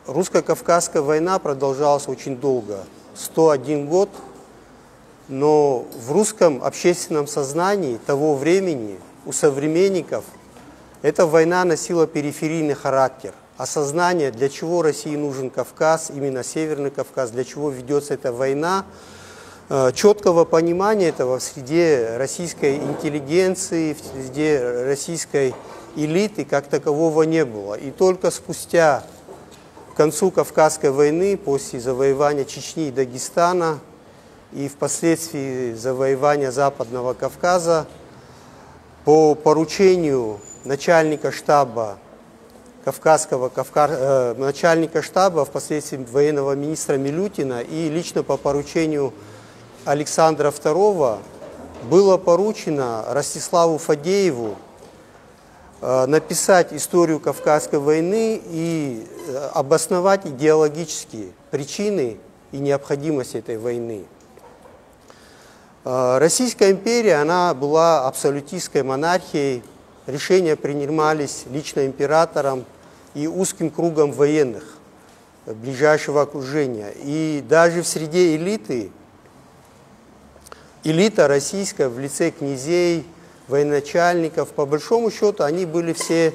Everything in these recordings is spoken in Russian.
Русско-Кавказская война продолжалась очень долго, 101 год, но в русском общественном сознании того времени у современников эта война носила периферийный характер. Осознание, для чего России нужен Кавказ, именно Северный Кавказ, для чего ведется эта война, четкого понимания этого в среде российской интеллигенции, в среде российской элиты как такового не было. И только спустя к концу Кавказской войны, после завоевания Чечни и Дагестана и впоследствии завоевания Западного Кавказа, по поручению начальника штаба начальника штаба, впоследствии военного министра Милютина, и лично по поручению Александра II было поручено Ростиславу Фадееву написать историю Кавказской войны и обосновать идеологические причины и необходимость этой войны. Российская империя, она была абсолютистской монархией, решения принимались лично императором и узким кругом военных ближайшего окружения. И даже в среде элиты, элита российская в лице князей, военачальников, по большому счету, они были все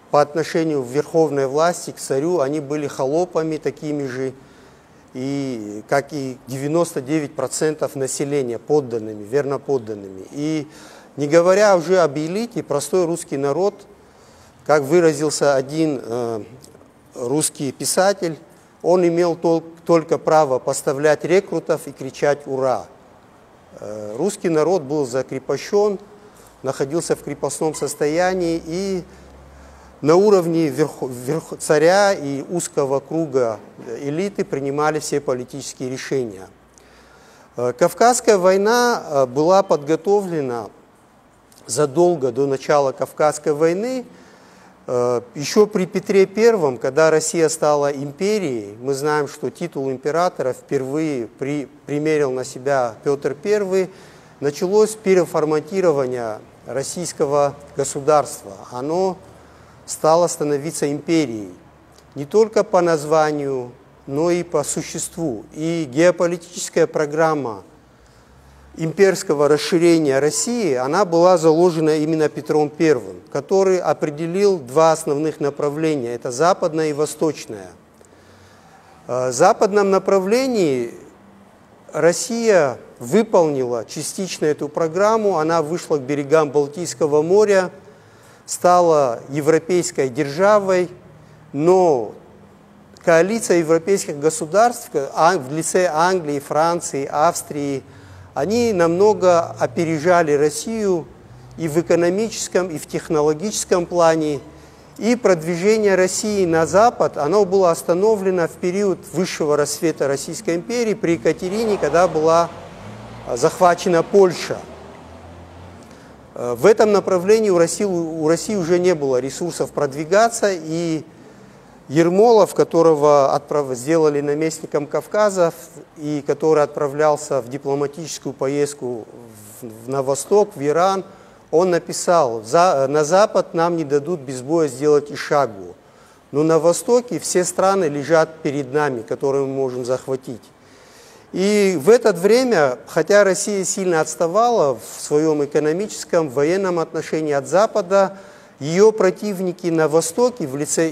по отношению к верховной власти, к царю, они были холопами такими же, и, как и 99% населения, подданными, верноподданными. И не говоря уже об элите, простой русский народ, как выразился один русский писатель, он имел только право поставлять рекрутов и кричать «Ура!». Русский народ был закрепощен, находился в крепостном состоянии, и на уровне царя и узкого круга элиты принимали все политические решения. Кавказская война была подготовлена задолго до начала Кавказской войны. Еще при Петре I, когда Россия стала империей, мы знаем, что титул императора впервые примерил на себя Петр I, началось переформатирование российского государства. Оно стало становиться империей не только по названию, но и по существу. И геополитическая программа имперского расширения России, она была заложена именно Петром I, который определил два основных направления – это западное и восточное. В западном направлении Россия выполнила частично эту программу, она вышла к берегам Балтийского моря, стала европейской державой, но коалиция европейских государств в лице Англии, Франции, Австрии, они намного опережали Россию и в экономическом, и в технологическом плане, и продвижение России на Запад, оно было остановлено в период высшего расцвета Российской империи при Екатерине, когда была захвачена Польша. В этом направлении у России уже не было ресурсов продвигаться, и Ермолов, которого сделали наместником Кавказа, и который отправлялся в дипломатическую поездку на восток, в Иран, он написал: «На запад нам не дадут без боя сделать и шагу, но на востоке все страны лежат перед нами, которые мы можем захватить». И в это время, хотя Россия сильно отставала в своем экономическом, военном отношении от Запада, ее противники на Востоке в лице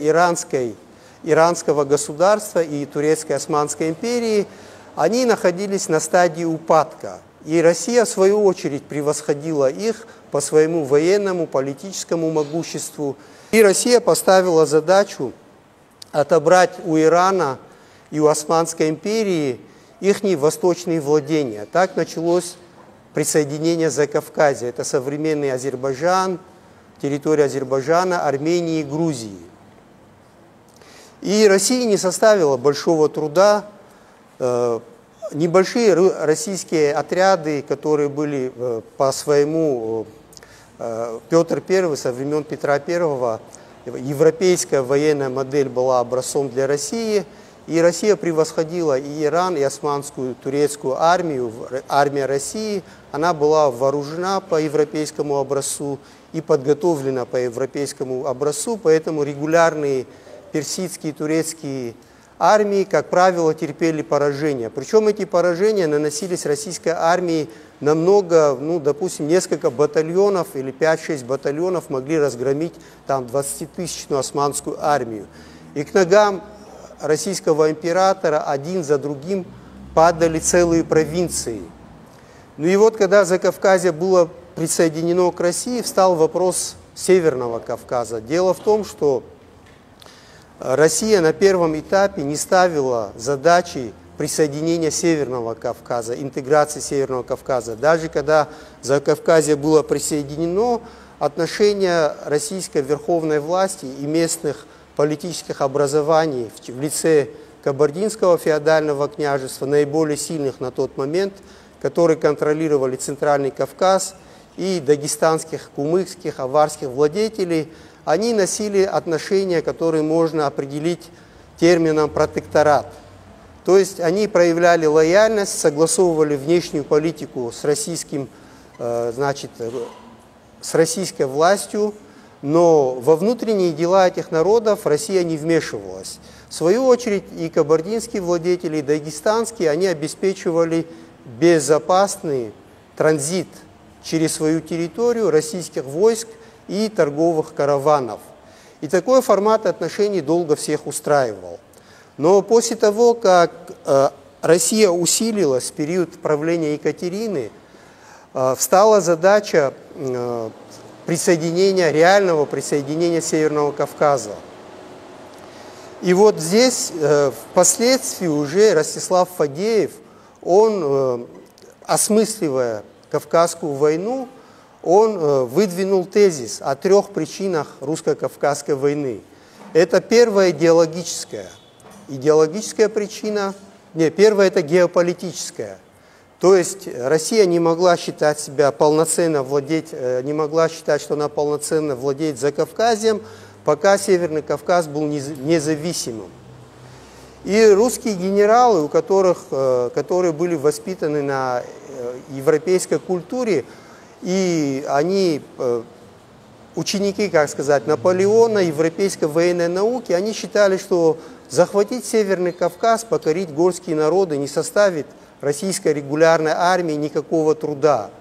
иранского государства и Турецкой Османской империи, они находились на стадии упадка. И Россия, в свою очередь, превосходила их по своему военному, политическому могуществу. И Россия поставила задачу отобрать у Ирана и у Османской империи их восточные владения. Так началось присоединение Закавказья. Это современный Азербайджан, территория Азербайджана, Армении и Грузии. И России не составило большого труда. Небольшие российские отряды, которые были по своему Петр I, со времен Петра I, европейская военная модель была образцом для России, и Россия превосходила и Иран, и османскую, турецкую армию. Армия России, она была вооружена по европейскому образцу и подготовлена по европейскому образцу, поэтому регулярные персидские и турецкие армии, как правило, терпели поражения. Причем эти поражения наносились российской армии намного, ну, допустим, несколько батальонов или 5-6 батальонов могли разгромить там 20-тысячную османскую армию. И к ногам российского императора один за другим падали целые провинции. Ну и вот, когда Закавказье было присоединено к России, встал вопрос Северного Кавказа. Дело в том, что Россия на первом этапе не ставила задачи присоединения Северного Кавказа, интеграции Северного Кавказа. Даже когда Закавказье было присоединено, отношения российской верховной власти и местных политических образований в лице Кабардинского феодального княжества, наиболее сильных на тот момент, которые контролировали Центральный Кавказ, и дагестанских, кумыкских, аварских владетелей, они носили отношения, которые можно определить термином протекторат. То есть они проявляли лояльность, согласовывали внешнюю политику с российской властью, но во внутренние дела этих народов Россия не вмешивалась. В свою очередь и кабардинские владетели, и дагестанские, они обеспечивали безопасный транзит через свою территорию российских войск и торговых караванов. И такой формат отношений долго всех устраивал. Но после того, как Россия усилилась в период правления Екатерины, встала задача реального присоединения Северного Кавказа. И вот здесь впоследствии уже Ростислав Фадеев, он, осмысливая Кавказскую войну, он выдвинул тезис о 3 причинах русско-кавказской войны. Это первая идеологическая. Идеологическая причина, первая это геополитическая. То есть Россия не могла считать себя полноценно не могла считать, что она полноценно владеет Закавказьем, пока Северный Кавказ был независимым. И русские генералы, которые были воспитаны на европейской культуре, и они, ученики, как сказать, Наполеона, европейской военной науки, они считали, что захватить Северный Кавказ, покорить горские народы не составит российской регулярной армии никакого труда.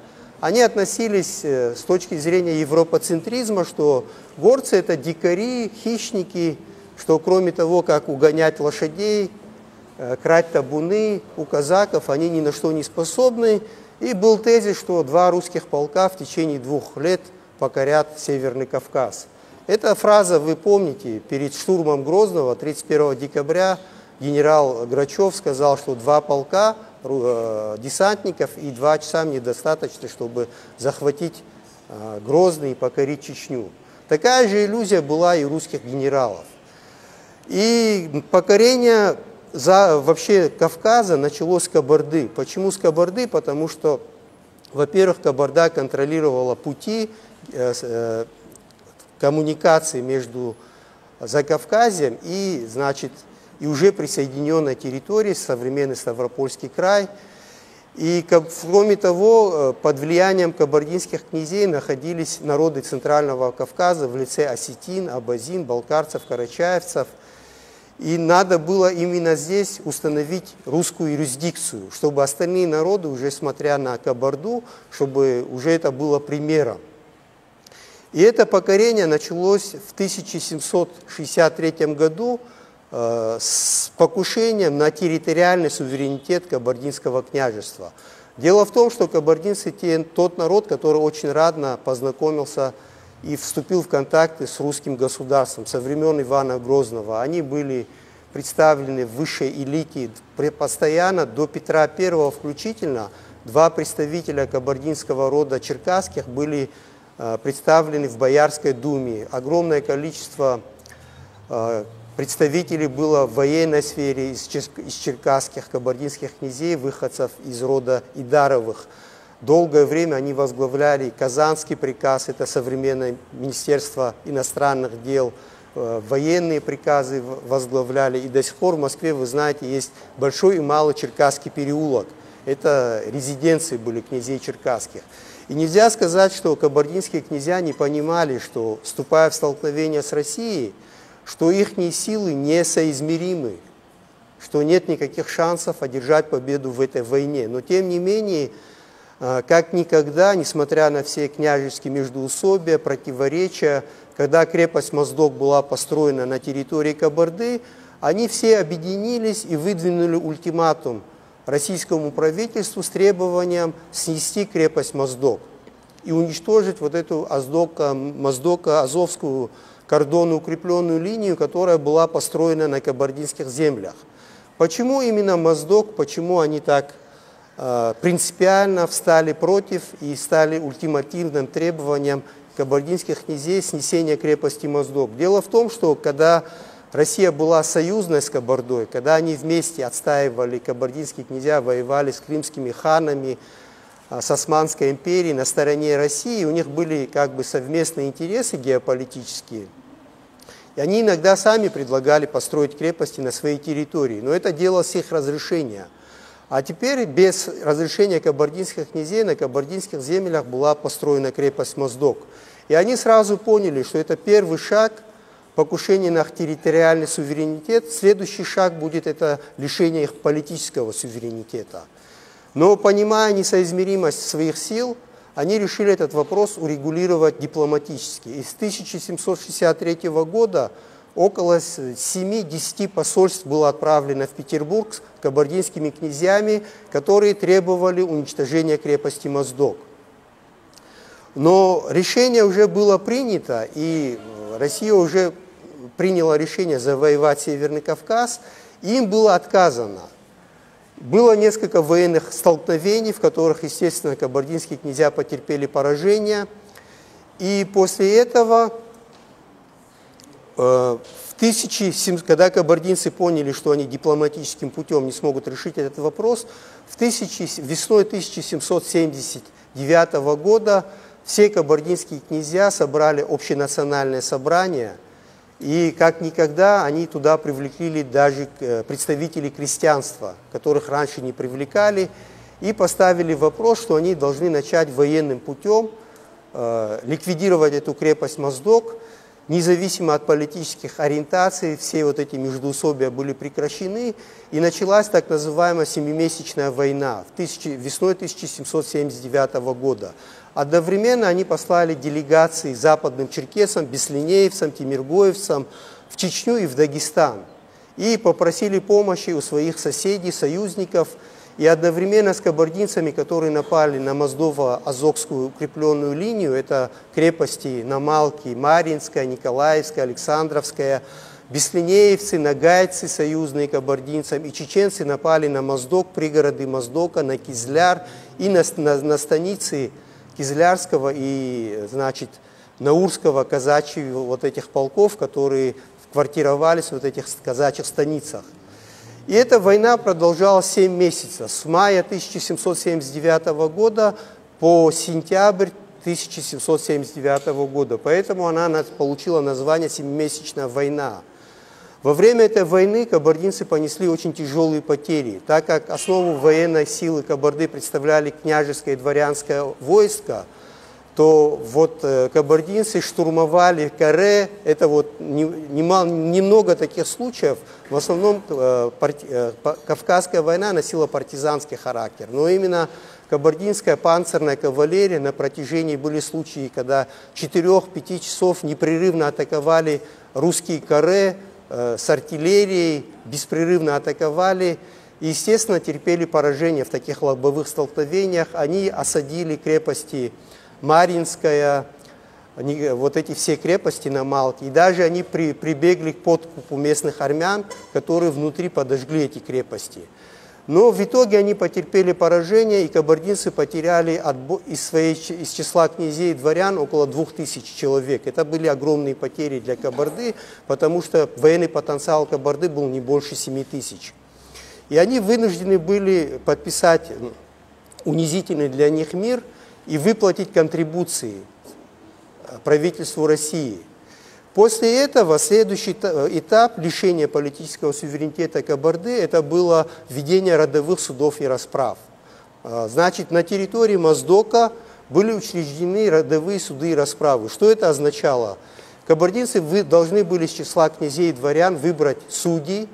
Они относились с точки зрения европоцентризма, что горцы – это дикари, хищники, что кроме того, как угонять лошадей, крать табуны у казаков, они ни на что не способны. И был тезис, что 2 русских полка в течение 2 лет покорят Северный Кавказ. Эта фраза, вы помните, перед штурмом Грозного 31 декабря генерал Грачев сказал, что 2 полка десантников и 2 часа мне достаточно, чтобы захватить Грозный и покорить Чечню. Такая же иллюзия была и русских генералов. И покорение вообще Кавказа началось с Кабарды. Почему с Кабарды? Потому что, во-первых, Кабарда контролировала пути коммуникации между Закавказьем и, и уже присоединенной территорией, современный Ставропольский край. И, кроме того, под влиянием кабардинских князей находились народы Центрального Кавказа в лице осетин, абазин, балкарцев, карачаевцев. И надо было именно здесь установить русскую юрисдикцию, чтобы остальные народы, уже смотря на Кабарду, чтобы уже это было примером. И это покорение началось в 1763 году с покушением на территориальный суверенитет Кабардинского княжества. Дело в том, что кабардинцы – тот народ, который очень рано познакомился и вступил в контакты с русским государством со времен Ивана Грозного. Они были представлены в высшей элите постоянно, до Петра I включительно. 2 представителя кабардинского рода черкасских были представлены в Боярской думе. Огромное количество представителей было в военной сфере из черкасских кабардинских князей, выходцев из рода Идаровых. Долгое время они возглавляли Казанский приказ, это современное Министерство иностранных дел, военные приказы возглавляли. И до сих пор в Москве, вы знаете, есть Большой и Малый Черкасский переулок. Это резиденции были князей черкасских. И нельзя сказать, что кабардинские князья не понимали, что, вступая в столкновение с Россией, что их силы несоизмеримы. что нет никаких шансов одержать победу в этой войне. Но тем не менее, как никогда, несмотря на все княжеские междоусобия, противоречия, когда крепость Моздок была построена на территории Кабарды, они все объединились и выдвинули ультиматум российскому правительству с требованием снести крепость Моздок и уничтожить вот эту Моздоко-Азовскую кордонную укрепленную линию, которая была построена на кабардинских землях. Почему именно Моздок, почему они так принципиально встали против и стали ультимативным требованием кабардинских князей снесения крепости Моздок? Дело в том, что когда Россия была союзной с Кабардой, когда они вместе отстаивали, кабардинские князья воевали с крымскими ханами, с Османской империей на стороне России, у них были как бы совместные интересы геополитические, и они иногда сами предлагали построить крепости на своей территории, но это делалось с их разрешения. А теперь без разрешения кабардинских князей на кабардинских землях была построена крепость Моздок. И они сразу поняли, что это первый шаг покушения на их территориальный суверенитет. Следующий шаг будет это лишение их политического суверенитета. Но, понимая несоизмеримость своих сил, они решили этот вопрос урегулировать дипломатически. И с 1763 года около 7-10 посольств было отправлено в Петербург с кабардинскими князьями, которые требовали уничтожения крепости Моздок. Но решение уже было принято, и Россия уже приняла решение завоевать Северный Кавказ, и им было отказано. Было несколько военных столкновений, в которых, естественно, кабардинские князья потерпели поражение. И после этого, когда кабардинцы поняли, что они дипломатическим путем не смогут решить этот вопрос, весной 1779 года все кабардинские князья собрали общенациональное собрание, и как никогда они туда привлекли даже представителей крестьянства, которых раньше не привлекали, и поставили вопрос, что они должны начать военным путем ликвидировать эту крепость Моздок, независимо от политических ориентаций, все вот эти междоусобия были прекращены, и началась так называемая семимесячная война весной 1779 года. Одновременно они послали делегации западным черкесам, беслинеевцам, тимиргоевцам в Чечню и в Дагестан и попросили помощи у своих соседей, союзников, и одновременно с кабардинцами, которые напали на Моздово-Азовскую укрепленную линию, это крепости Намалки, Марьинская, Николаевская, Александровская, беслинеевцы, нагайцы, союзные кабардинцам, и чеченцы напали на Моздок, пригороды Моздока, на Кизляр и на станицы Кизлярского и, значит, Наурского казачьих вот этих полков, которые квартировались в вот этих казачьих станицах. И эта война продолжалась 7 месяцев, с мая 1779 года по сентябрь 1779 года. Поэтому она получила название «Семимесячная война». Во время этой войны кабардинцы понесли очень тяжелые потери, так как основу военной силы Кабарды представляли княжеское и дворянское войско, то вот кабардинцы штурмовали Каре, это вот немного таких случаев, в основном Кавказская война носила партизанский характер, но именно кабардинская панцирная кавалерия на протяжении были случаи, когда 4-5 часов непрерывно атаковали русские Каре, с артиллерией, беспрерывно атаковали и, естественно, терпели поражение в таких лобовых столкновениях. Они осадили крепости Марьинская, вот эти все крепости на Малке, и даже они прибегли к подкупу местных армян, которые внутри подожгли эти крепости. Но в итоге они потерпели поражение, и кабардинцы потеряли из числа князей и дворян около 2000 человек. Это были огромные потери для Кабарды, потому что военный потенциал Кабарды был не больше 7000. И они вынуждены были подписать унизительный для них мир и выплатить контрибуции правительству России. После этого следующий этап лишения политического суверенитета Кабарды – это было введение родовых судов и расправ. Значит, на территории Моздока были учреждены родовые суды и расправы. Что это означало? Кабардинцы должны были из числа князей и дворян выбрать судей,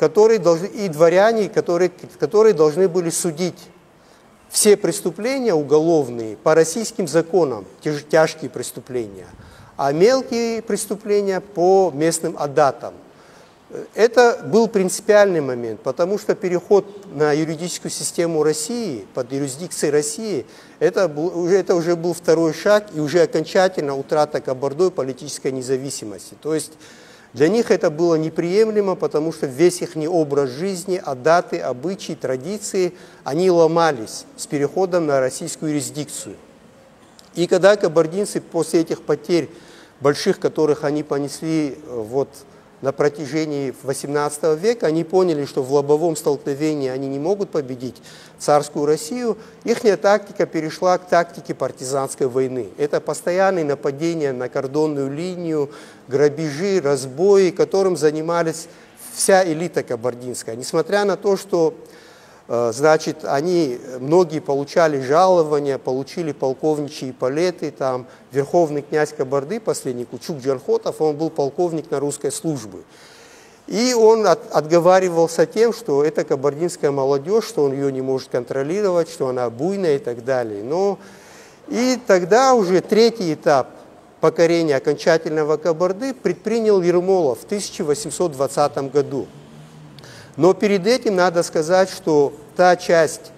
и дворяне, которые должны были судить все преступления уголовные по российским законам, тяжкие преступления, а мелкие преступления по местным адатам. Это был принципиальный момент, потому что переход на юридическую систему России, под юрисдикцией России, это уже был второй шаг и уже окончательно утрата Кабардой политической независимости. То есть для них это было неприемлемо, потому что весь их образ жизни, адаты, обычаи, традиции, они ломались с переходом на российскую юрисдикцию. И когда кабардинцы после этих потерь, больших которых они понесли на протяжении XVIII века, они поняли, что в лобовом столкновении они не могут победить царскую Россию, их тактика перешла к тактике партизанской войны. Это постоянные нападения на кордонную линию, грабежи, разбои, которым занимались вся элита кабардинская. Несмотря на то, что многие получали жалования, получили полковничьи эполеты, там верховный князь Кабарды, последний Кучук-Джанхотов, он был полковник на русской службе. И он отговаривался тем, что это кабардинская молодежь, что он ее не может контролировать, что она буйная и так далее. И тогда уже третий этап покорения окончательного Кабарды предпринял Ермолов в 1820 году. Но перед этим надо сказать, что та часть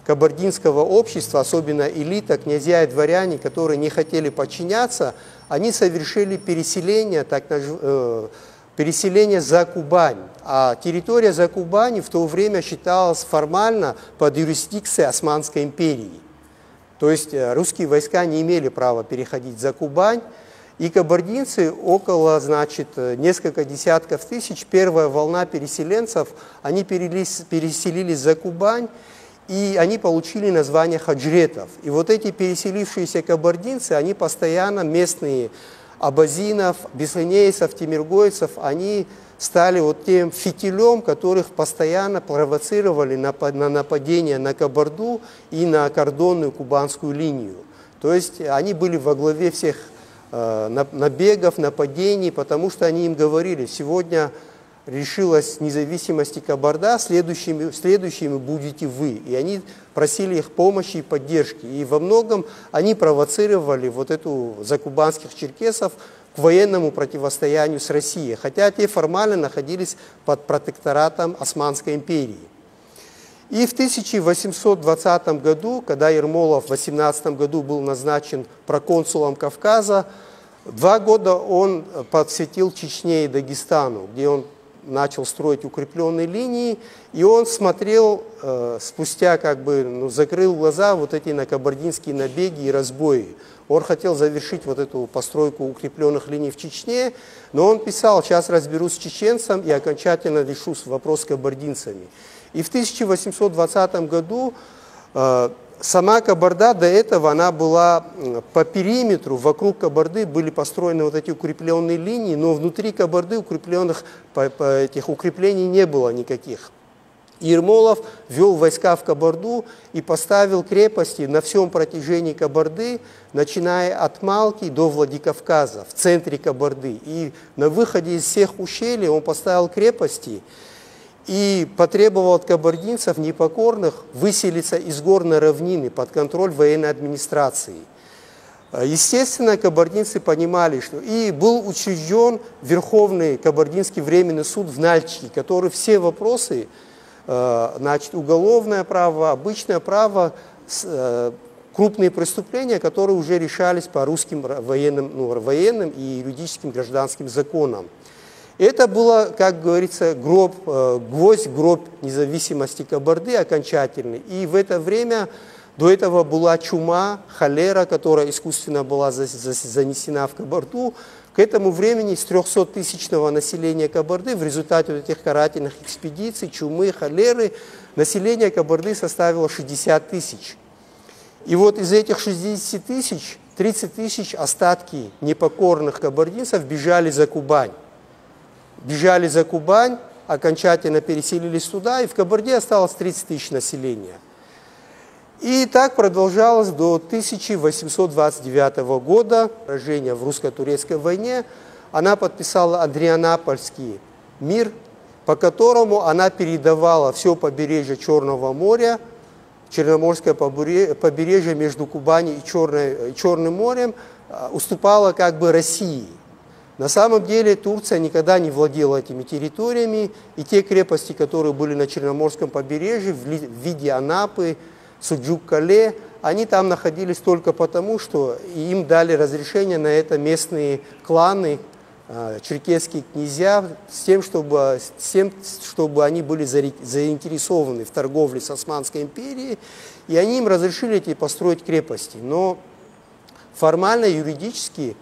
кабардинского общества, особенно элита, князья и дворяне, которые не хотели подчиняться, они совершили переселение, переселение за Кубань. А территория за Кубани в то время считалась формально под юрисдикцией Османской империи. То есть русские войска не имели права переходить за Кубань. И кабардинцы, около, несколько десятков тысяч, первая волна переселенцев, они переселились за Кубань, и они получили название хаджретов. И вот эти переселившиеся кабардинцы, они постоянно, местные абазинов, беслинейцев, тимиргойцев, они стали тем фитилем, которых постоянно провоцировали на нападение на Кабарду и на кордонную кубанскую линию. То есть они были во главе всех набегов, нападений, потому что они им говорили: сегодня решилась независимость Кабарда, следующими будете вы. И они просили их помощи и поддержки. И во многом они провоцировали эту закубанских черкесов к военному противостоянию с Россией, хотя те формально находились под протекторатом Османской империи. И в 1820 году, когда Ермолов в 18 году был назначен проконсулом Кавказа, 2 года он посвятил Чечне и Дагестану, где он начал строить укрепленные линии, и он смотрел, закрыл глаза эти на кабардинские набеги и разбои. Он хотел завершить эту постройку укрепленных линий в Чечне, но он писал: сейчас разберусь с чеченцем и окончательно решу вопрос с кабардинцами. И в 1820 году сама Кабарда, до этого она была по периметру, вокруг Кабарды были построены эти укрепленные линии, но внутри Кабарды этих укреплений не было никаких. Ермолов ввел войска в Кабарду и поставил крепости на всем протяжении Кабарды, начиная от Малки до Владикавказа, в центре Кабарды. И на выходе из всех ущелий он поставил крепости и потребовал от кабардинцев непокорных выселиться из горной равнины под контроль военной администрации. Естественно, кабардинцы понимали, что и был учрежден Верховный Кабардинский временный суд в Нальчике, который все вопросы, уголовное право, обычное право, крупные преступления, которые уже решались по русским военным и юридическим гражданским законам. Это было, как говорится, гвоздь в гроб независимости Кабарды окончательный. И в это время, до этого была чума, холера, которая искусственно была занесена в Кабарду. К этому времени с 300-тысячного населения Кабарды в результате этих карательных экспедиций, чумы, холеры, население Кабарды составило 60 тысяч. И из этих 60 тысяч, 30 тысяч остатки непокорных кабардинцев бежали за Кубань. Окончательно переселились туда, и в Кабарде осталось 30 тысяч населения. И так продолжалось до 1829 года, поражения в русско-турецкой войне. Она подписала Адрианопольский мир, по которому она передавала все побережье Черного моря, Черноморское побережье между Кубанью и Черным морем, уступала как бы России. На самом деле Турция никогда не владела этими территориями, и те крепости, которые были на Черноморском побережье в виде Анапы, Суджук-Кале, они там находились только потому, что им дали разрешение на это местные кланы, черкесские князья, с тем, чтобы они были заинтересованы в торговле с Османской империей, и они им разрешили построить крепости. Но формально, юридически,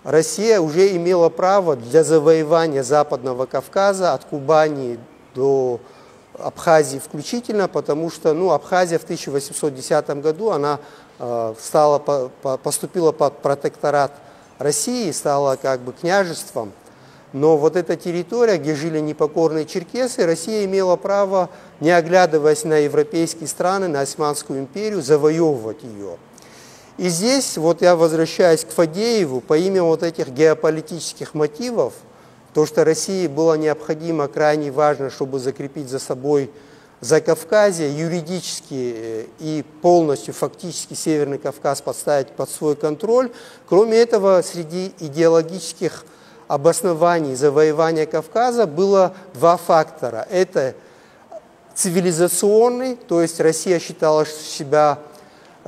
Россия уже имела право для завоевания Западного Кавказа от Кубани до Абхазии включительно, потому что Абхазия в 1810 году она поступила под протекторат России, стала как бы княжеством. Но вот эта территория, где жили непокорные черкесы, Россия имела право, не оглядываясь на европейские страны, на Османскую империю, завоевывать ее. И здесь вот я возвращаюсь к Фадееву, помимо вот этих геополитических мотивов, то, что России было необходимо, крайне важно, чтобы закрепить за собой Закавказье, юридически и полностью, фактически Северный Кавказ поставить под свой контроль. Кроме этого, среди идеологических обоснований завоевания Кавказа было два фактора. Это цивилизационный, то есть Россия считала себя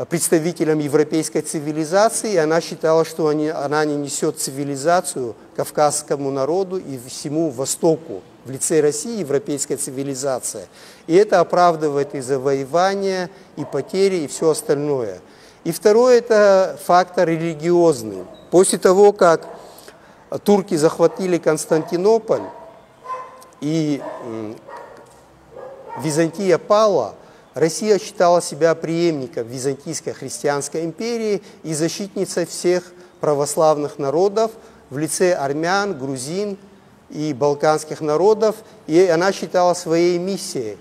представителем европейской цивилизации, и она считала, что она не несет цивилизацию кавказскому народу и всему Востоку. В лице России европейская цивилизация. И это оправдывает и завоевания, и потери, и все остальное. И второе – это фактор религиозный. После того, как турки захватили Константинополь, и Византия пала, Россия считала себя преемником Византийской христианской империи и защитницей всех православных народов в лице армян, грузин и балканских народов, и она считала своей миссией.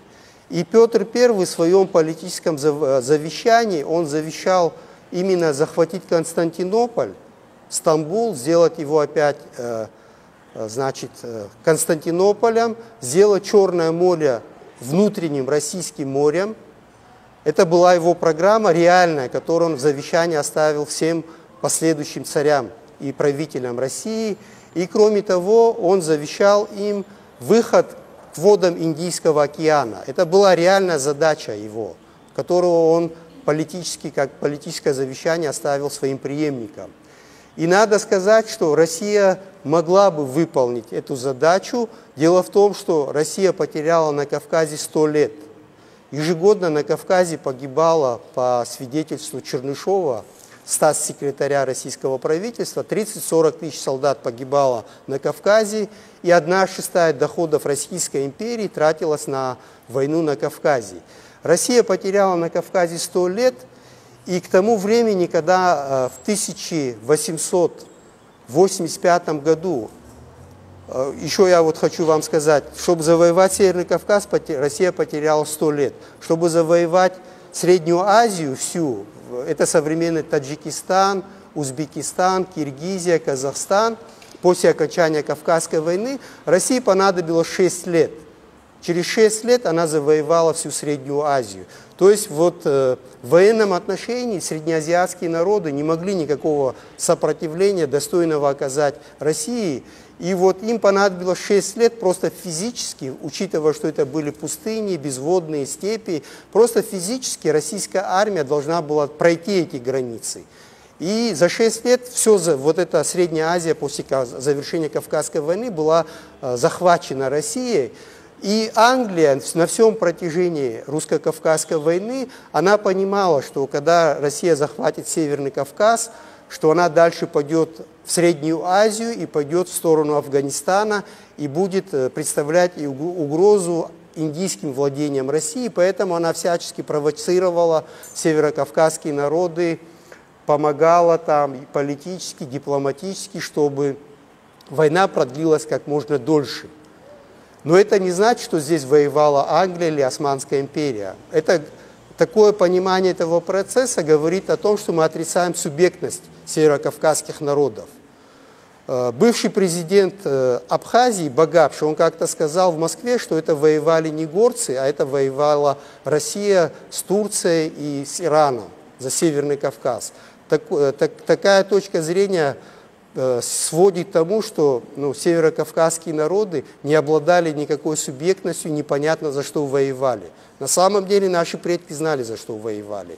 И Петр I в своем политическом завещании, он завещал именно захватить Константинополь, Стамбул, сделать его опять Константинополем, сделать Черное море внутренним российским морем. Это была его программа реальная, которую он в завещании оставил всем последующим царям и правителям России. И кроме того, он завещал им выход к водам Индийского океана. Это была реальная задача его, которую он как политическое завещание оставил своим преемникам. И надо сказать, что Россия могла бы выполнить эту задачу. Дело в том, что Россия потеряла на Кавказе 100 лет. Ежегодно на Кавказе погибало, по свидетельству Чернышова, статс-секретаря российского правительства, 30-40 тысяч солдат погибало на Кавказе, и 1/6 доходов Российской империи тратилась на войну на Кавказе. Россия потеряла на Кавказе 100 лет, и к тому времени, когда в 1885 году, еще я вот хочу вам сказать, чтобы завоевать Северный Кавказ, Россия потеряла 100 лет. Чтобы завоевать Среднюю Азию всю, это современный Таджикистан, Узбекистан, Киргизия, Казахстан, после окончания Кавказской войны, России понадобилось 6 лет. Через 6 лет она завоевала всю Среднюю Азию. То есть вот в военном отношении среднеазиатские народы не могли никакого сопротивления достойного оказать России. И вот им понадобилось 6 лет просто физически, учитывая, что это были пустыни, безводные степи, просто физически российская армия должна была пройти эти границы. И за 6 лет вот эта Средняя Азия после завершения Кавказской войны была захвачена Россией. И Англия на всем протяжении русско-кавказской войны, она понимала, что когда Россия захватит Северный Кавказ, что она дальше пойдет в Среднюю Азию и пойдет в сторону Афганистана и будет представлять угрозу индийским владениям России. Поэтому она всячески провоцировала северокавказские народы, помогала там и политически, дипломатически, чтобы война продлилась как можно дольше. Но это не значит, что здесь воевала Англия или Османская империя. Такое понимание этого процесса говорит о том, что мы отрицаем субъектность северокавказских народов. Бывший президент Абхазии Багапш, он как-то сказал в Москве, что это воевали не горцы, а это воевала Россия с Турцией и с Ираном за Северный Кавказ. Такая точка зрения сводит к тому, что северокавказские народы не обладали никакой субъектностью, непонятно за что воевали. На самом деле наши предки знали, за что воевали.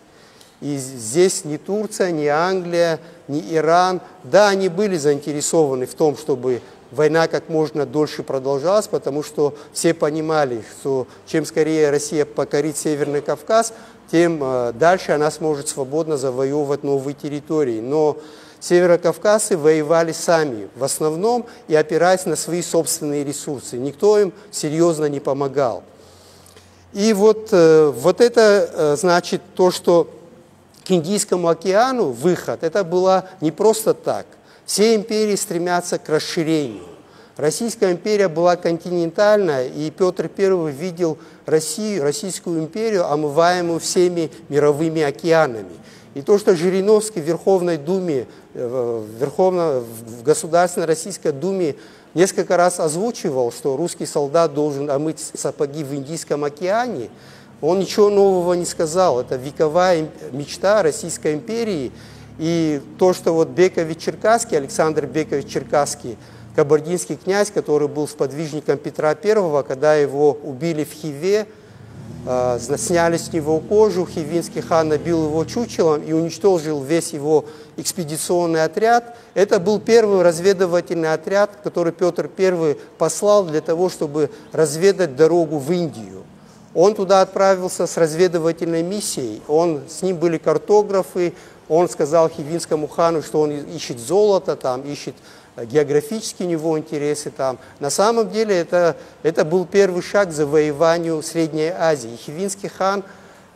И здесь ни Турция, ни Англия, ни Иран, да, они были заинтересованы в том, чтобы война как можно дольше продолжалась, потому что все понимали, что чем скорее Россия покорит Северный Кавказ, тем дальше она сможет свободно завоевывать новые территории. Но северокавказцы воевали сами, в основном и опираясь на свои собственные ресурсы. Никто им серьезно не помогал. И вот это значит то, что к Индийскому океану выход, это было не просто так. Все империи стремятся к расширению. Российская империя была континентальная, и Петр I видел Россию, Российскую империю, омываемую всеми мировыми океанами. И то, что Жириновский в Верховной Думе, в Государственной Российской Думе несколько раз озвучивал, что русский солдат должен омыть сапоги в Индийском океане, он ничего нового не сказал. Это вековая мечта Российской империи. И то, что вот Бекович-Черкасский, Александр Бекович-Черкасский, кабардинский князь, который был сподвижником Петра I, когда его убили в Хиве, сняли с него кожу, хивинский хан набил его чучелом и уничтожил весь его экспедиционный отряд. Это был первый разведывательный отряд, который Петр I послал для того, чтобы разведать дорогу в Индию. Он туда отправился с разведывательной миссией, с ним были картографы, он сказал хивинскому хану, что он ищет золото, там, ищет географические у него интересы там. На самом деле это был первый шаг к завоеванию Средней Азии. И хивинский хан,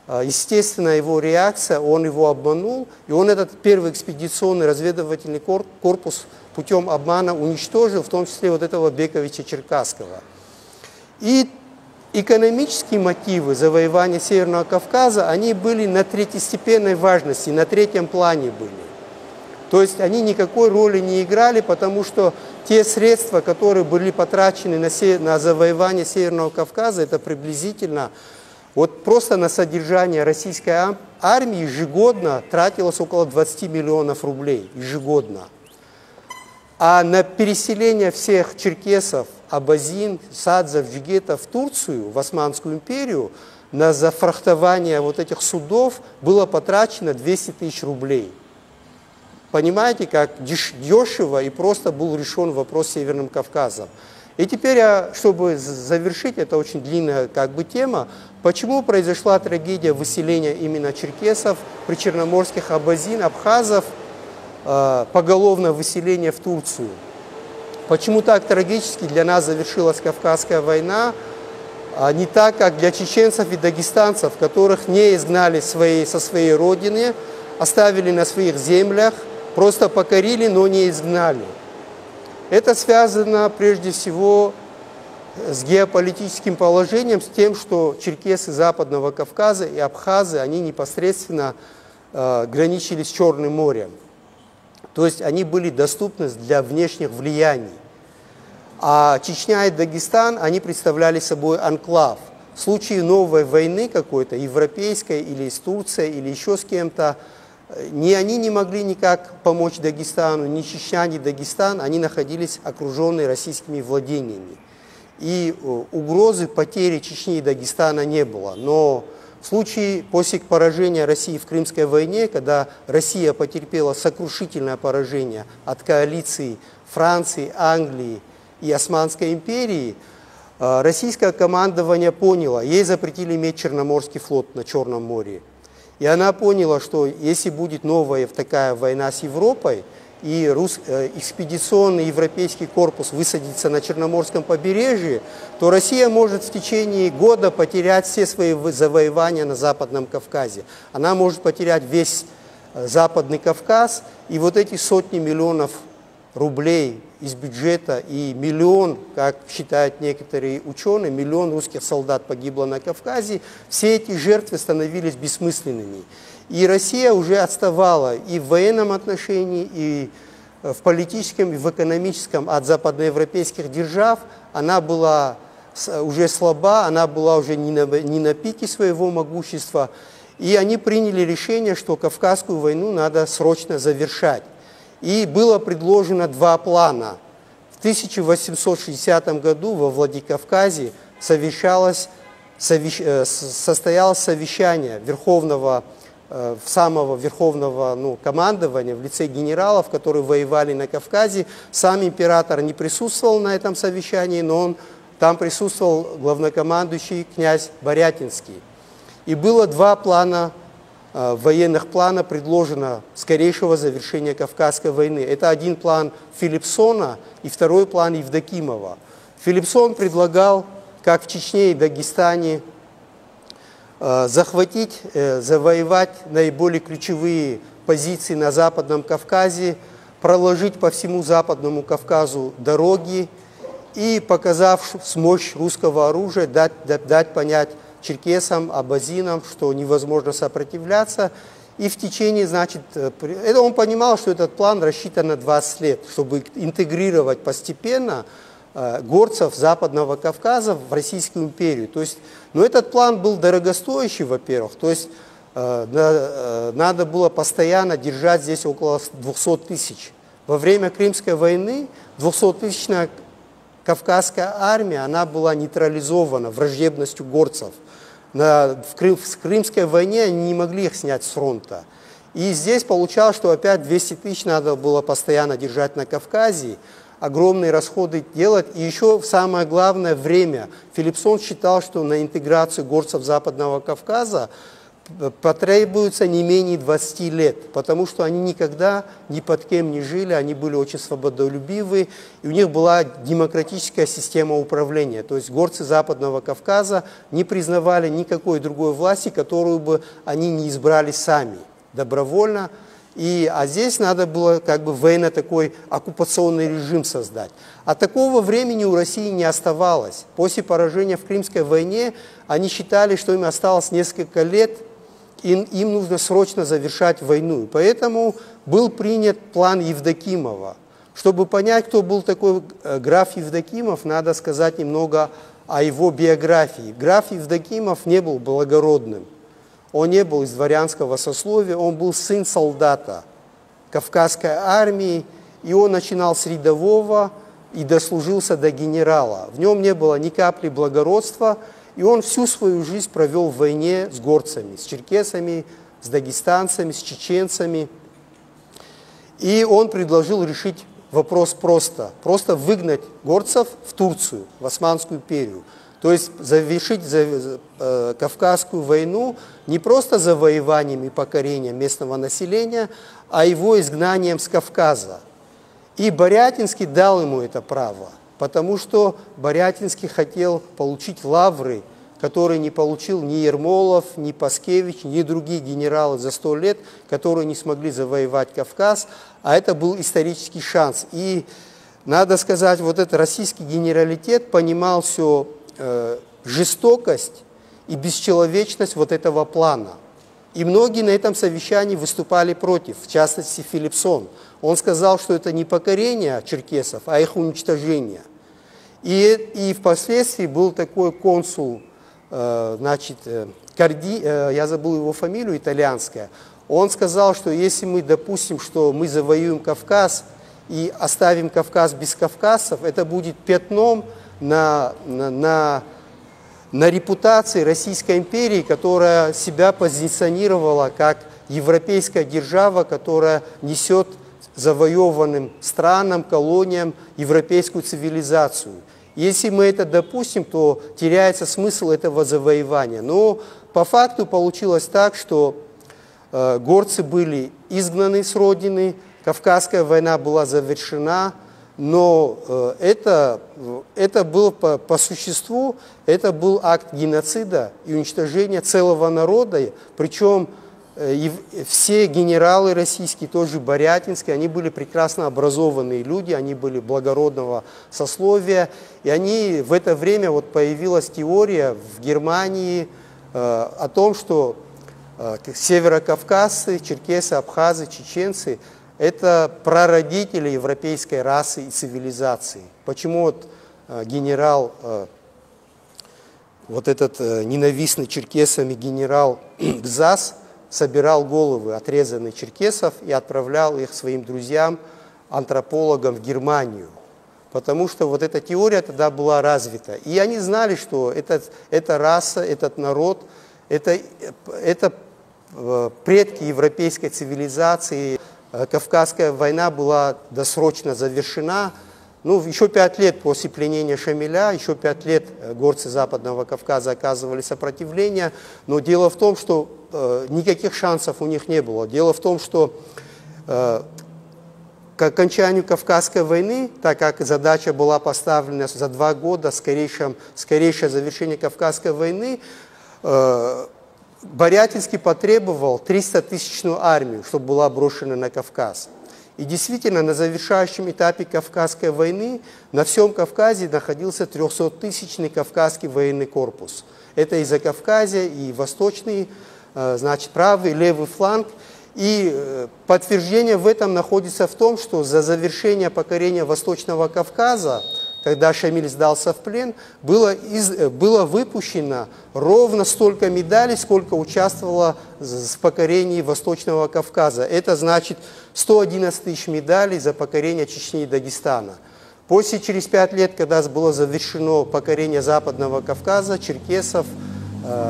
естественно, его реакция, он его обманул, и он этот первый экспедиционный разведывательный корпус путем обмана уничтожил, в том числе вот этого Бековича-Черкасского. И экономические мотивы завоевания Северного Кавказа, они были на третьестепенной важности, на третьем плане были. То есть они никакой роли не играли, потому что те средства, которые были потрачены на завоевание Северного Кавказа, это приблизительно, вот просто на содержание российской армии ежегодно тратилось около 20 миллионов рублей, ежегодно. А на переселение всех черкесов, абазин, садзов, джигетов в Турцию, в Османскую империю, на зафрахтование вот этих судов было потрачено 200 тысяч рублей. Понимаете, как дешево и просто был решен вопрос с Северным Кавказом. И теперь, чтобы завершить, это очень длинная тема, почему произошла трагедия выселения именно черкесов, причерноморских абазин, абхазов, поголовное выселение в Турцию. Почему так трагически для нас завершилась Кавказская война, а не так, как для чеченцев и дагестанцев, которых не изгнали со своей родины, оставили на своих землях, просто покорили, но не изгнали. Это связано прежде всего с геополитическим положением, с тем, что черкесы Западного Кавказа и абхазы, они непосредственно граничили с Черным морем. То есть они были доступны для внешних влияний. А Чечня и Дагестан, они представляли собой анклав. В случае новой войны какой-то, европейской или с Турцией, или еще с кем-то, ни они не могли никак помочь Дагестану, ни Чечня, ни Дагестан, они находились окруженные российскими владениями. И угрозы потери Чечни и Дагестана не было. Но в случае после поражения России в Крымской войне, когда Россия потерпела сокрушительное поражение от коалиции Франции, Англии и Османской империи, российское командование поняло, ей запретили иметь Черноморский флот на Черном море. И она поняла, что если будет новая такая война с Европой, и экспедиционный европейский корпус высадится на Черноморском побережье, то Россия может в течение года потерять все свои завоевания на Западном Кавказе. Она может потерять весь Западный Кавказ, и вот эти сотни миллионов рублей из бюджета и миллион, как считают некоторые ученые, миллион русских солдат погибло на Кавказе, все эти жертвы становились бессмысленными. И Россия уже отставала и в военном отношении, и в политическом и в экономическом от западноевропейских держав, она была уже слаба, она была уже не на пике своего могущества. И они приняли решение, что Кавказскую войну надо срочно завершать. И было предложено два плана. В 1860 году во Владикавказе состоялось совещание самого верховного командования в лице генералов, которые воевали на Кавказе. Сам император не присутствовал на этом совещании, но там присутствовал главнокомандующий князь Борятинский. И было два плана, военных плана предложено скорейшего завершения Кавказской войны. Это один план Филипсона и второй план Евдокимова. Филипсон предлагал, как в Чечне и Дагестане, захватить, завоевать наиболее ключевые позиции на Западном Кавказе, проложить по всему Западному Кавказу дороги и, показав мощь русского оружия, дать понять черкесам, абазинам, что невозможно сопротивляться. И в течение, он понимал, что этот план рассчитан на 20 лет, чтобы интегрировать постепенно горцев Западного Кавказа в Российскую империю. То есть, этот план был дорогостоящий, во-первых, то есть надо было постоянно держать здесь около 200 тысяч. Во время Крымской войны 200-тысячная Кавказская армия, она была нейтрализована враждебностью горцев. В Крымской войне они не могли их снять с фронта. И здесь получалось, что опять 200 тысяч надо было постоянно держать на Кавказе, огромные расходы делать. И еще самое главное — время. Филипсон считал, что на интеграцию горцев Западного Кавказа потребуется не менее 20 лет, потому что они никогда ни под кем не жили, они были очень свободолюбивы, и у них была демократическая система управления. То есть горцы Западного Кавказа не признавали никакой другой власти, которую бы они не избрали сами, добровольно. А здесь надо было военно такой оккупационный режим создать. А такого времени у России не оставалось. После поражения в Крымской войне они считали, что им осталось несколько лет, им нужно срочно завершать войну. Поэтому был принят план Евдокимова. Чтобы понять, кто был такой граф Евдокимов, надо сказать немного о его биографии. Граф Евдокимов не был благородным. Он не был из дворянского сословия, он был сын солдата Кавказской армии, и он начинал с рядового и дослужился до генерала. В нем не было ни капли благородства, и он всю свою жизнь провел в войне с горцами, с черкесами, с дагестанцами, с чеченцами. И он предложил решить вопрос просто выгнать горцев в Турцию, в Османскую империю. То есть завершить Кавказскую войну не просто завоеванием и покорением местного населения, а его изгнанием с Кавказа. И Борятинский дал ему это право, потому что Борятинский хотел получить лавры, которые не получил ни Ермолов, ни Паскевич, ни другие генералы за 100 лет, которые не смогли завоевать Кавказ, а это был исторический шанс. И надо сказать, этот российский генералитет понимал всю жестокость и бесчеловечность этого плана. И многие на этом совещании выступали против, в частности Филипсон. Он сказал, что это не покорение черкесов, а их уничтожение. И впоследствии был такой консул, Карди, я забыл его фамилию, итальянская. Он сказал, что если мы допустим, что мы завоюем Кавказ и оставим Кавказ без кавказцев, это будет пятном на репутации Российской империи, которая себя позиционировала как европейская держава, которая несет завоеванным странам, колониям европейскую цивилизацию. Если мы это допустим, то теряется смысл этого завоевания. Но по факту получилось так, что горцы были изгнаны с родины, Кавказская война была завершена, но это был по существу, это был акт геноцида и уничтожения целого народа, причем все генералы российские, тоже Борятинский, они были прекрасно образованные люди, они были благородного сословия, и они в это время появилась теория в Германии о том, что северокавказцы, черкесы, абхазы, чеченцы это прародители европейской расы и цивилизации. Почему вот генерал, вот этот ненавистный черкесами генерал Гзас собирал головы отрезанных черкесов и отправлял их своим друзьям, антропологам в Германию. Потому что вот эта теория тогда была развита. И они знали, что эта раса, этот народ, это предки европейской цивилизации. Кавказская война была досрочно завершена. Ну, еще 5 лет после пленения Шамиля, еще 5 лет горцы Западного Кавказа оказывали сопротивление. Но дело в том, что никаких шансов у них не было. Дело в том, что к окончанию Кавказской войны, так как задача была поставлена за 2 года, скорейшее завершение Кавказской войны, Борятинский потребовал 300-тысячную армию, чтобы была брошена на Кавказ. И действительно, на завершающем этапе Кавказской войны на всем Кавказе находился 300-тысячный Кавказский военный корпус. Это и Закавказье, и восточный, значит, правый, левый фланг. И подтверждение в этом находится в том, что за завершение покорения Восточного Кавказа, когда Шамиль сдался в плен, было выпущено ровно столько медалей, сколько участвовало в покорении Восточного Кавказа. Это значит 111 тысяч медалей за покорение Чечни и Дагестана. Через 5 лет, когда было завершено покорение Западного Кавказа, черкесов,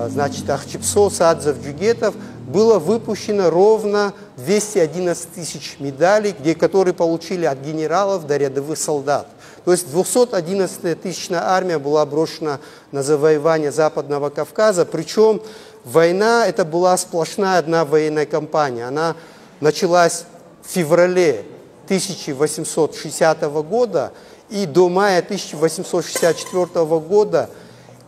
значит, Ахчепсо, Садзов, Джугетов, было выпущено ровно 211 тысяч медалей, которые получили от генералов до рядовых солдат. То есть 211-тысячная армия была брошена на завоевание Западного Кавказа, причем война это была сплошная одна военная кампания. Она началась в феврале 1860 года и до мая 1864 года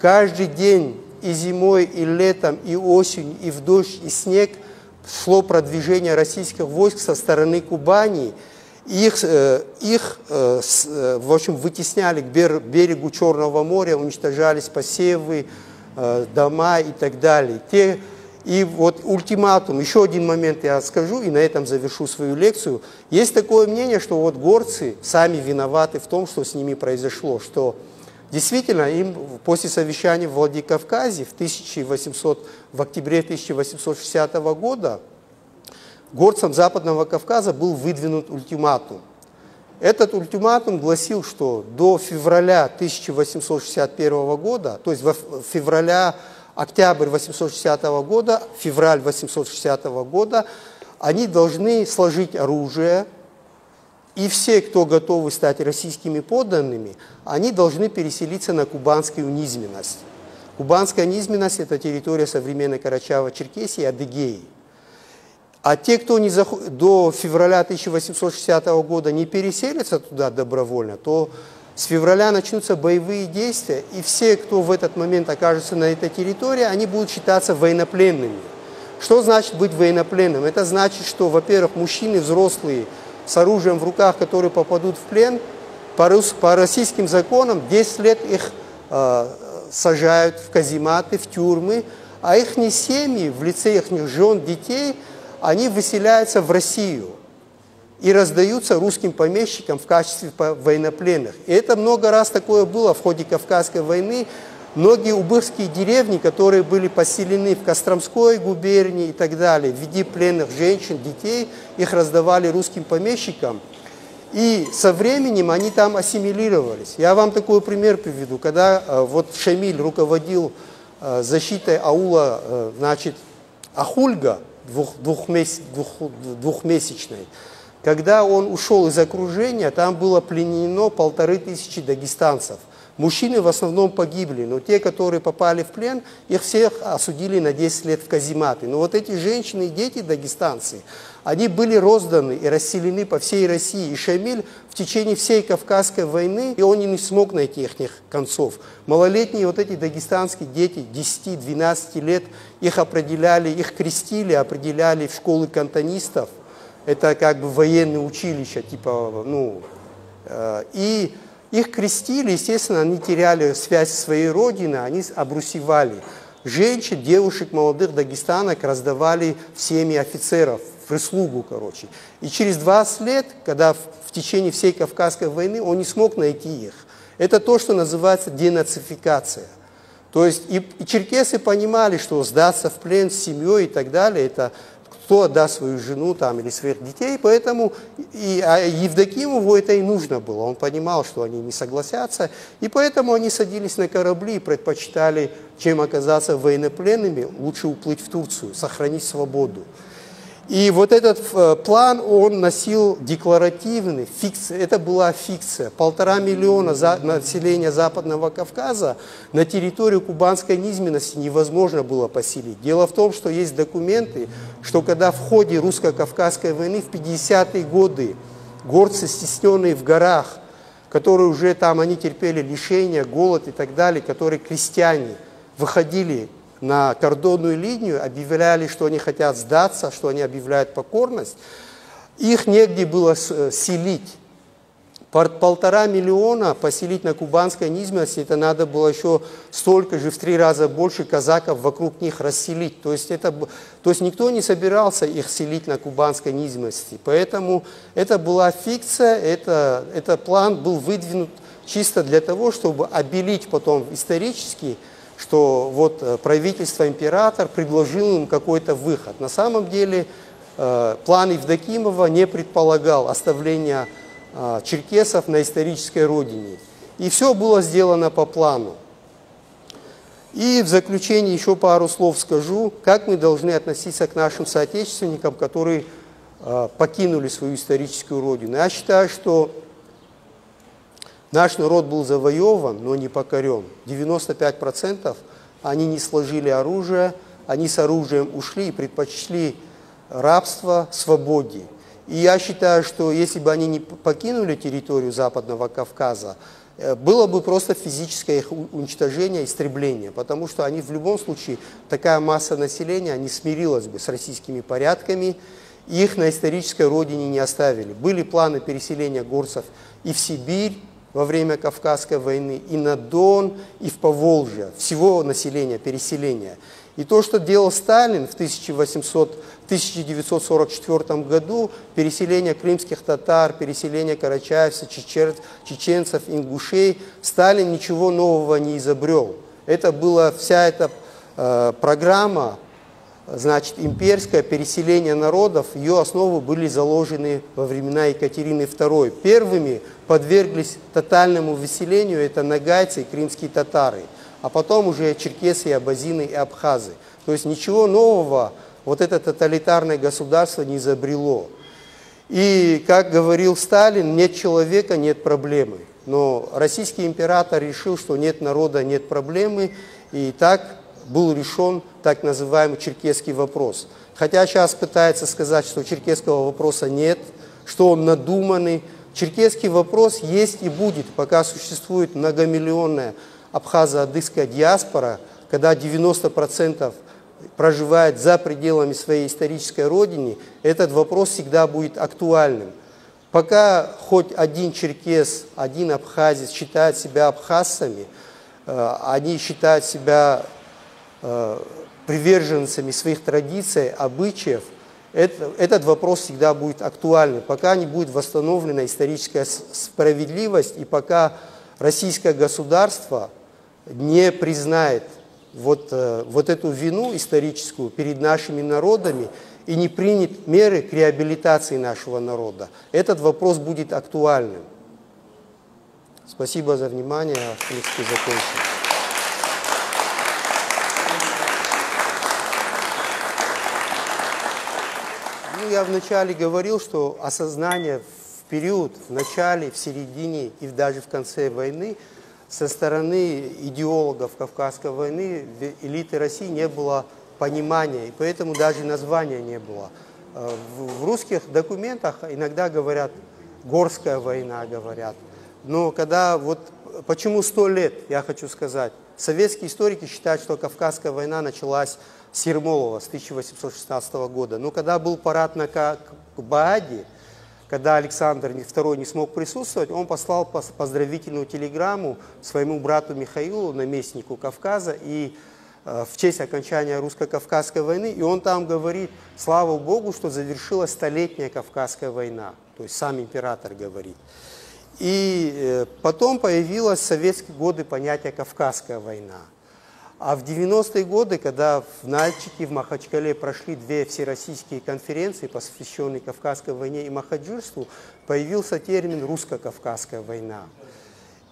каждый день и зимой, и летом, и осенью, и в дождь, и снег шло продвижение российских войск со стороны Кубани. Их в общем, вытесняли к берегу Черного моря, уничтожались посевы, дома и так далее. И вот ультиматум, еще один момент я скажу, и на этом завершу свою лекцию. Есть такое мнение, что вот горцы сами виноваты в том, что с ними произошло, что действительно им после совещания в Владикавказе в октябре 1860 года горцам Западного Кавказа был выдвинут ультиматум. Этот ультиматум гласил, что до февраля 1861 года, то есть октябрь 1860 года, февраль 1860 года, они должны сложить оружие, и все, кто готовы стать российскими подданными, они должны переселиться на кубанскую низменность. Кубанская низменность – это территория современной Карачаево-Черкесии и Адыгеи. А те, кто до февраля 1860 года не переселятся туда добровольно, то с февраля начнутся боевые действия, и все, кто в этот момент окажется на этой территории, они будут считаться военнопленными. Что значит быть военнопленным? Это значит, что, во-первых, мужчины взрослые с оружием в руках, которые попадут в плен, по российским законам 10 лет их сажают в казематы, в тюрьмы, а их семьи в лице их жен, детей, они выселяются в Россию и раздаются русским помещикам в качестве военнопленных. И это много раз такое было в ходе Кавказской войны. Многие убыхские деревни, которые были поселены в Костромской губернии и так далее, в виде пленных женщин, детей, их раздавали русским помещикам. И со временем они там ассимилировались. Я вам такой пример приведу. Когда вот Шамиль руководил защитой аула, значит, Ахульга, двухмесячной, когда он ушел из окружения, там было пленено 1500 дагестанцев. Мужчины в основном погибли, но те, которые попали в плен, их всех осудили на 10 лет в казематы. Но вот эти женщины и дети дагестанцы, они были розданы и расселены по всей России. И Шамиль в течение всей Кавказской войны, и он не смог найти их концов. Малолетние вот эти дагестанские дети, 10-12 лет, их определяли, их крестили, определяли в школы кантонистов. Это как бы военные училища, типа, и их крестили, естественно, они теряли связь со своей родиной, они обрусевали. женщин, девушек, молодых дагестанок раздавали в семьи офицеров, в прислугу, короче. И через 20 лет, когда в течение всей Кавказской войны он не смог найти их, это то, что называется денацификация. То есть и черкесы понимали, что сдаться в плен с семьей и так далее, это кто отдаст свою жену там, или своих детей, поэтому Евдокимову это и нужно было. Он понимал, что они не согласятся, и поэтому они садились на корабли и предпочитали, чем оказаться военнопленными, лучше уплыть в Турцию, сохранить свободу. И вот этот план, он носил декларативный, это была фикция. 1,5 миллиона населения Западного Кавказа на территорию кубанской низменности невозможно было поселить. Дело в том, что есть документы, что когда в ходе русско-кавказской войны в 50-е годы горцы, стесненные в горах, которые уже там, они терпели лишения, голод и так далее, которые крестьяне выходили на кордонную линию, объявляли, что они хотят сдаться, что они объявляют покорность, их негде было селить. 1,5 миллиона поселить на кубанской низменности, это надо было еще столько же, в 3 раза больше казаков вокруг них расселить. То есть никто не собирался их селить на кубанской низменности. Поэтому это была фикция, этот план был выдвинут чисто для того, чтобы обелить потом исторически, что вот правительство, император предложил им какой-то выход. На самом деле план Евдокимова не предполагал оставления черкесов на исторической родине. И все было сделано по плану. И в заключение еще пару слов скажу, как мы должны относиться к нашим соотечественникам, которые покинули свою историческую родину. Я считаю, что наш народ был завоеван, но не покорен. 95% они не сложили оружие, они с оружием ушли и предпочли рабство свободе. И я считаю, что если бы они не покинули территорию Западного Кавказа, было бы просто физическое их уничтожение, истребление, потому что они в любом случае, такая масса населения, не смирилась бы с российскими порядками, и их на исторической родине не оставили. Были планы переселения горцев и в Сибирь во время Кавказской войны, и на Дон, и в Поволжье, всего населения, переселения. И то, что делал Сталин в 1944 году, переселение крымских татар, переселение карачаевцев, чеченцев, ингушей, Сталин ничего нового не изобрел. Это была вся эта программа, значит, имперское переселение народов, ее основы были заложены во времена Екатерины II. Первыми подверглись тотальному выселению это нагайцы и крымские татары, а потом уже черкесы, абазины и абхазы. То есть ничего нового вот это тоталитарное государство не изобрело. И, как говорил Сталин, нет человека, нет проблемы. Но российский император решил, что нет народа, нет проблемы, и так был решен так называемый черкесский вопрос. Хотя сейчас пытается сказать, что черкесского вопроса нет, что он надуманный. Черкесский вопрос есть и будет, пока существует многомиллионная абхазо-адыгская диаспора, когда 90% проживает за пределами своей исторической родины, этот вопрос всегда будет актуальным. Пока хоть один черкес, один абхазец считает себя абхазцами, они считают себя приверженцами своих традиций, обычаев, этот вопрос всегда будет актуальным, пока не будет восстановлена историческая справедливость и пока российское государство не признает вот эту вину историческую перед нашими народами и не примет меры к реабилитации нашего народа. Этот вопрос будет актуальным. Спасибо за внимание. Я, в принципе, закончил. Я вначале говорил, что осознание в период, в начале, в середине и даже в конце войны со стороны идеологов Кавказской войны, элиты России не было понимания, и поэтому даже названия не было. В русских документах иногда говорят «Горская война», говорят. Но когда почему 100 лет, я хочу сказать, советские историки считают, что Кавказская война началась с Ермолова с 1816 года. Но когда был парад на Бааде, когда Александр II не смог присутствовать, он послал поздравительную телеграмму своему брату Михаилу, наместнику Кавказа, и в честь окончания русско-кавказской войны, и он там говорит: слава Богу, что завершилась столетняя Кавказская война, то есть сам император говорит. И потом появилось в советские годы понятие «Кавказская война». А в 90-е годы, когда в Нальчике, в Махачкале прошли две всероссийские конференции, посвященные Кавказской войне и махаджирству, появился термин «русско-кавказская война».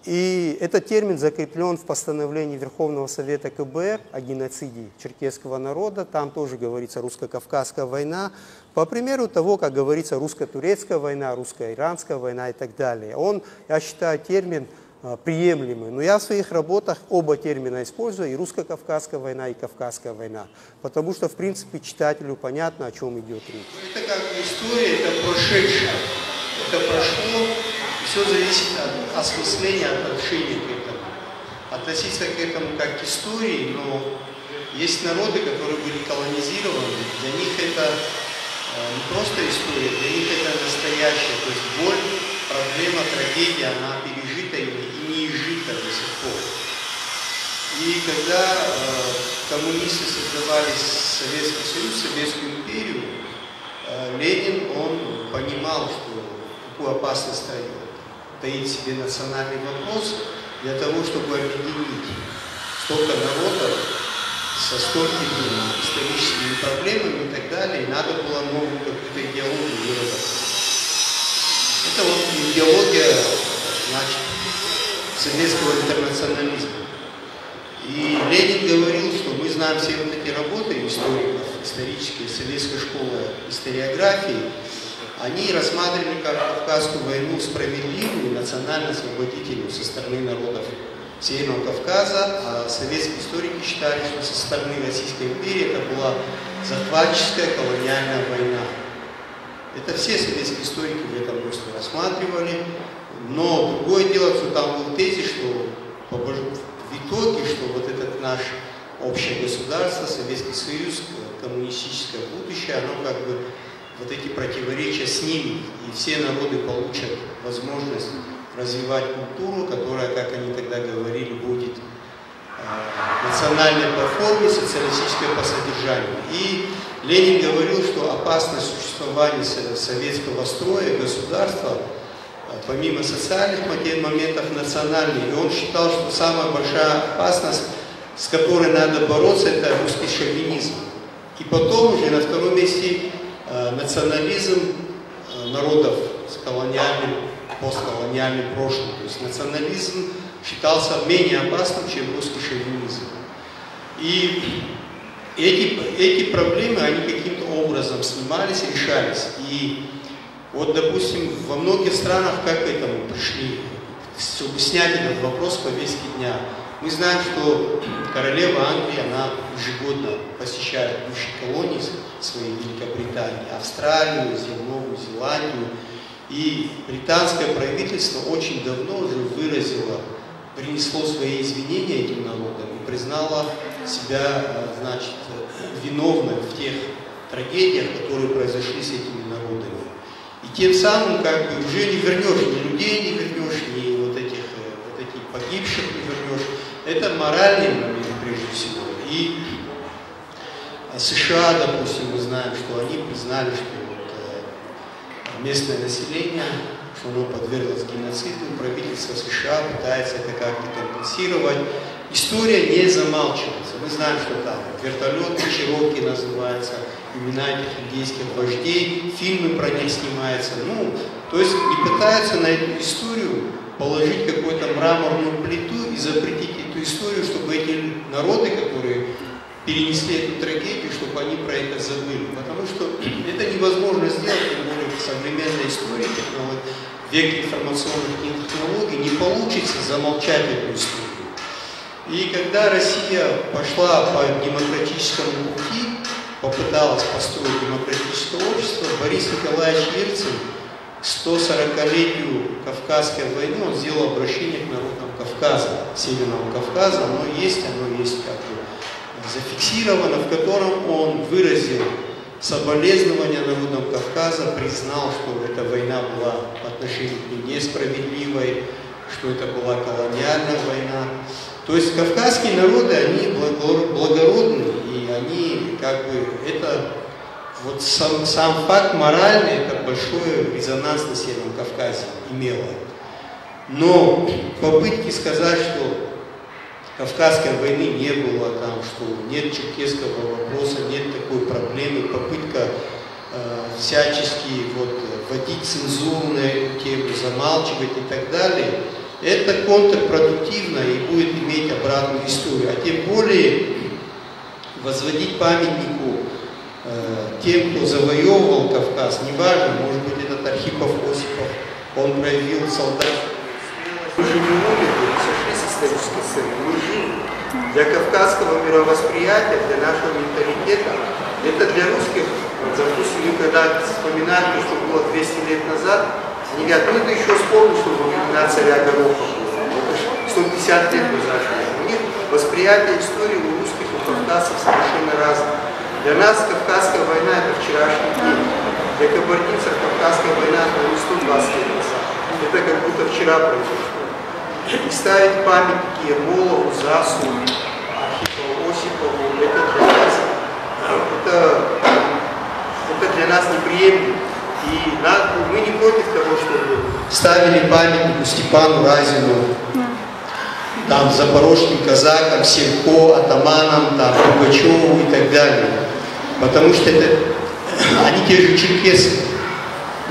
И этот термин закреплен в постановлении Верховного Совета КБР о геноциде черкесского народа. Там тоже говорится русско-кавказская война. По примеру того, как говорится русско-турецкая война, русско-иранская война и так далее. Он, я считаю, термин приемлемый. Но я в своих работах оба термина использую, и русско-кавказская война, и кавказская война. Потому что, в принципе, читателю понятно, о чем идет речь. Это как история, это прошедшее. Это прошло. Все зависит от осмысления, отношения к этому. Относиться к этому как к истории, но есть народы, которые были колонизированы, для них это не просто история, для них это настоящее. То есть боль, проблема, трагедия, она пережита и не изжита до сих пор. И когда коммунисты создавали Советский Союз, Советскую империю, Ленин, он понимал, что какую опасность таит в себе национальный вопрос для того, чтобы объединить столько народов со столькими историческими проблемами и так далее, и надо было новую какую-то идеологию выработать. Это вот идеология, значит, советского интернационализма. И Ленин говорил, что мы знаем все вот эти работы историков, исторические, советской школы историографии, они рассматривали как Кавказскую войну справедливую, национально-освободительную со стороны народов Северного Кавказа, а советские историки считали, что со стороны Российской империи это была захватческая колониальная война. Это все советские историки в этом русле рассматривали, но другое дело, что там был тезис, что в итоге, что вот этот наш общее государство, Советский Союз, коммунистическое будущее, оно как бы вот эти противоречия снимет, и все народы получат возможность развивать культуру, которая, как они тогда говорили, будет национальной по форме, социалистической по содержанию. И Ленин говорил, что опасность существования советского строя, государства, помимо социальных моментов, национальных, и он считал, что самая большая опасность, с которой надо бороться, это русский шовинизм. И потом уже на втором месте национализм народов с колониальным, постколониальным прошлым. То есть национализм считался менее опасным, чем русский шовинизм. И эти проблемы, они каким-то образом снимались, решались. И вот, допустим, во многих странах как к этому пришли, чтобы снять этот вопрос с повестки дня. Мы знаем, что королева Англии, она ежегодно посещает бывшие колонии своей Великобритании, Австралию, Новую Зеландию. И британское правительство очень давно уже принесло свои извинения этим народам и признало себя, значит, виновной в тех трагедиях, которые произошли с этими народами. И тем самым как бы уже не вернешь, ни людей не вернешь, ни вот этих погибших не вернешь. Это моральный момент прежде всего. И США, допустим, мы знаем, что они признали, что вот, местное население, что оно подверглось геноциду, правительство США пытается это как-то компенсировать. История не замалчивается. Мы знаем, что там вертолеты Чероки называются, имена этих индейских вождей, фильмы про них снимаются. Ну, то есть не пытаются на эту историю положить какую-то мраморную плиту и запретить эту историю, чтобы эти народы, которые перенесли эту трагедию, чтобы они про это забыли. Потому что это невозможно сделать, тем более в современной истории, в веке информационных технологий, не получится замолчать эту историю. И когда Россия пошла по демократическому пути, попыталась построить демократическое общество, Борис Николаевич Ельцин к 140-летию Кавказской войны он сделал обращение к народам Кавказа, Северного Кавказа, оно есть как бы зафиксировано, в котором он выразил соболезнования народам Кавказа, признал, что эта война была по отношению к ним несправедливой, что это была колониальная война. То есть кавказские народы, они благородно вот сам факт моральный, это большой резонанс на Северном Кавказе имело. Но попытки сказать, что Кавказской войны не было, там, что нет черкесского вопроса, нет такой проблемы, попытка всячески вводить цензуру на эту тему, замалчивать и так далее, это контрпродуктивно и будет иметь обратную историю. А тем более возводить памятнику тем, кто завоевывал Кавказ, неважно, может быть, этот Архипов Осипов, он проявил солдатскую смелость. Мы же не умерли, сошли с исторической сцены, мы живы. Для кавказского мировосприятия, для нашего менталитета, это для русских, вот, допустим, когда вспоминаем, что было 200 лет назад, они говорят, ну это еще вспомню, что во времена царя Гороха было, это 150 лет назад. У них восприятие истории у русских, у кавказцев совершенно разное. Для нас Кавказская война это вчерашний день. Для кабардинцев Кавказская война это не 120 лет назад. Это как будто вчера произошло. И ставить памятники Ермолову, Засу, Архипову, Осипову, это для нас неприемлемо. И мы не против того, чтобы ставили памятник Степану Разину, там, запорожским казакам, Серко, атаманам, там, Пугачеву и так далее. Потому что они те же черкесы,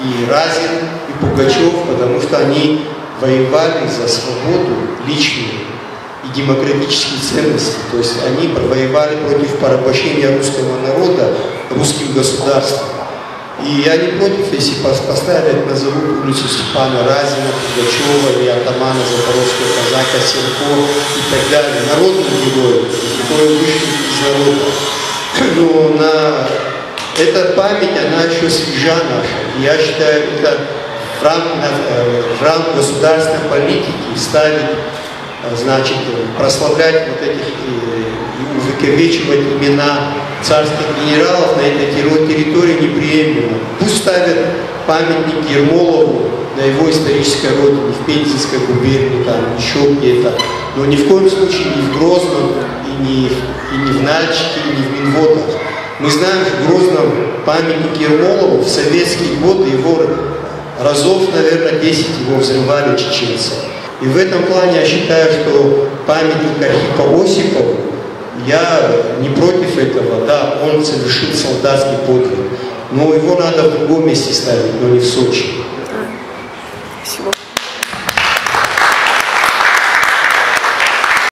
и Разин, и Пугачев, потому что они воевали за свободу личную и демократические ценности. То есть они воевали против порабощения русского народа русским государством. И я не против, если поставят, назовут улицу Степана Разина, Пугачева или атамана запорожского казака Серко и так далее. Народные герои, которые вышли из народа. Но эта память, она еще свежа наша. Я считаю, это в рамках государственной политики ставить, значит, прославлять вот этих и увековечивать имена царских генералов на этой территории неприемлемо. Пусть ставят памятник Ермолову на его исторической родине, в Пензенской губернии, там, еще где-то. Но ни в коем случае не в Грозном, и не в Нальчике, и не в Минводах. Мы знаем, что в Грозном памятник Ермолову в советские годы его разов, наверное, 10 его взрывали чеченцы. И в этом плане я считаю, что памятник Архипа Осипову, я не против этого, да, он совершил солдатский подвиг, но его надо в другом месте ставить, но не в Сочи.